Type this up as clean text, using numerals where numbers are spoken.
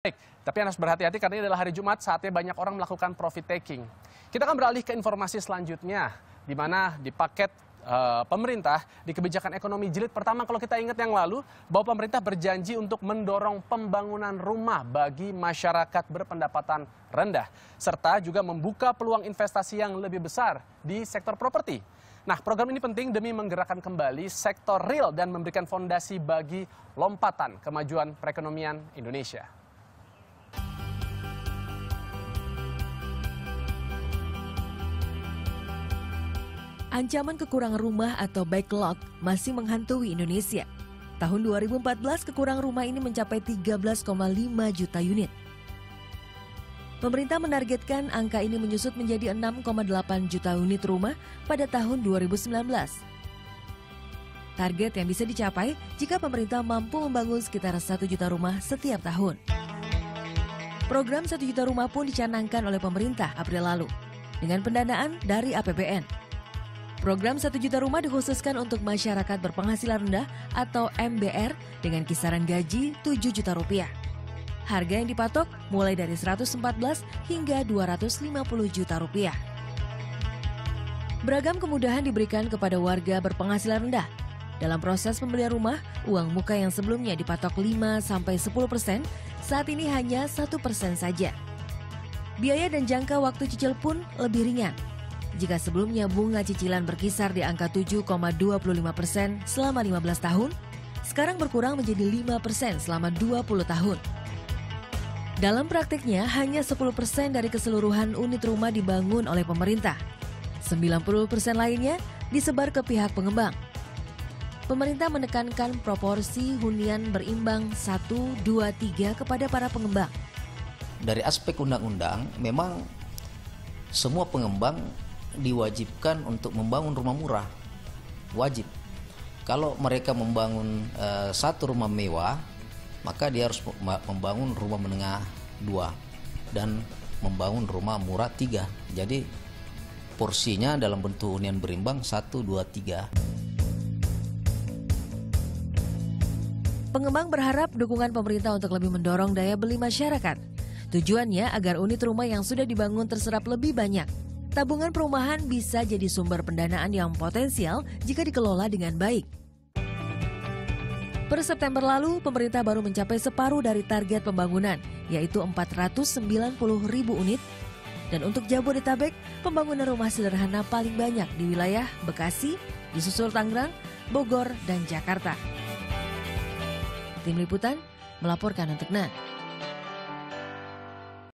Baik, tapi harus berhati-hati karena ini adalah hari Jumat, saatnya banyak orang melakukan profit taking. Kita akan beralih ke informasi selanjutnya, di mana di paket pemerintah di kebijakan ekonomi jilid pertama, kalau kita ingat yang lalu, bahwa pemerintah berjanji untuk mendorong pembangunan rumah bagi masyarakat berpendapatan rendah, serta juga membuka peluang investasi yang lebih besar di sektor properti. Nah, program ini penting demi menggerakkan kembali sektor real dan memberikan fondasi bagi lompatan kemajuan perekonomian Indonesia. Ancaman kekurangan rumah atau backlog masih menghantui Indonesia. Tahun 2014 kekurangan rumah ini mencapai 13,5 juta unit. Pemerintah menargetkan angka ini menyusut menjadi 6,8 juta unit rumah pada tahun 2019. Target yang bisa dicapai jika pemerintah mampu membangun sekitar 1 juta rumah setiap tahun. Program 1 juta rumah pun dicanangkan oleh pemerintah April lalu dengan pendanaan dari APBN. Program 1 juta rumah dikhususkan untuk masyarakat berpenghasilan rendah atau MBR dengan kisaran gaji 7 juta rupiah. Harga yang dipatok mulai dari 114 hingga 250 juta rupiah. Beragam kemudahan diberikan kepada warga berpenghasilan rendah. Dalam proses pembelian rumah, uang muka yang sebelumnya dipatok 5-10%, saat ini hanya 1% saja. Biaya dan jangka waktu cicil pun lebih ringan. Jika sebelumnya bunga cicilan berkisar di angka 7,25% selama 15 tahun, sekarang berkurang menjadi 5% selama 20 tahun. Dalam praktiknya, hanya 10% dari keseluruhan unit rumah dibangun oleh pemerintah. 90% lainnya disebar ke pihak pengembang. Pemerintah menekankan proporsi hunian berimbang 1-2-3 kepada para pengembang. Dari aspek undang-undang, memang semua pengembang diwajibkan untuk membangun rumah murah, wajib. Kalau mereka membangun satu rumah mewah, maka dia harus membangun rumah menengah 2 dan membangun rumah murah 3. Jadi porsinya dalam bentuk hunian berimbang 1-2-3. Pengembang berharap dukungan pemerintah untuk lebih mendorong daya beli masyarakat. Tujuannya agar unit rumah yang sudah dibangun terserap lebih banyak. Tabungan perumahan bisa jadi sumber pendanaan yang potensial jika dikelola dengan baik. Per September lalu, pemerintah baru mencapai separuh dari target pembangunan, yaitu 490.000 unit. Dan untuk Jabodetabek, pembangunan rumah sederhana paling banyak di wilayah Bekasi, disusul Tangerang, Bogor, dan Jakarta. Tim Liputan melaporkan untuk NET.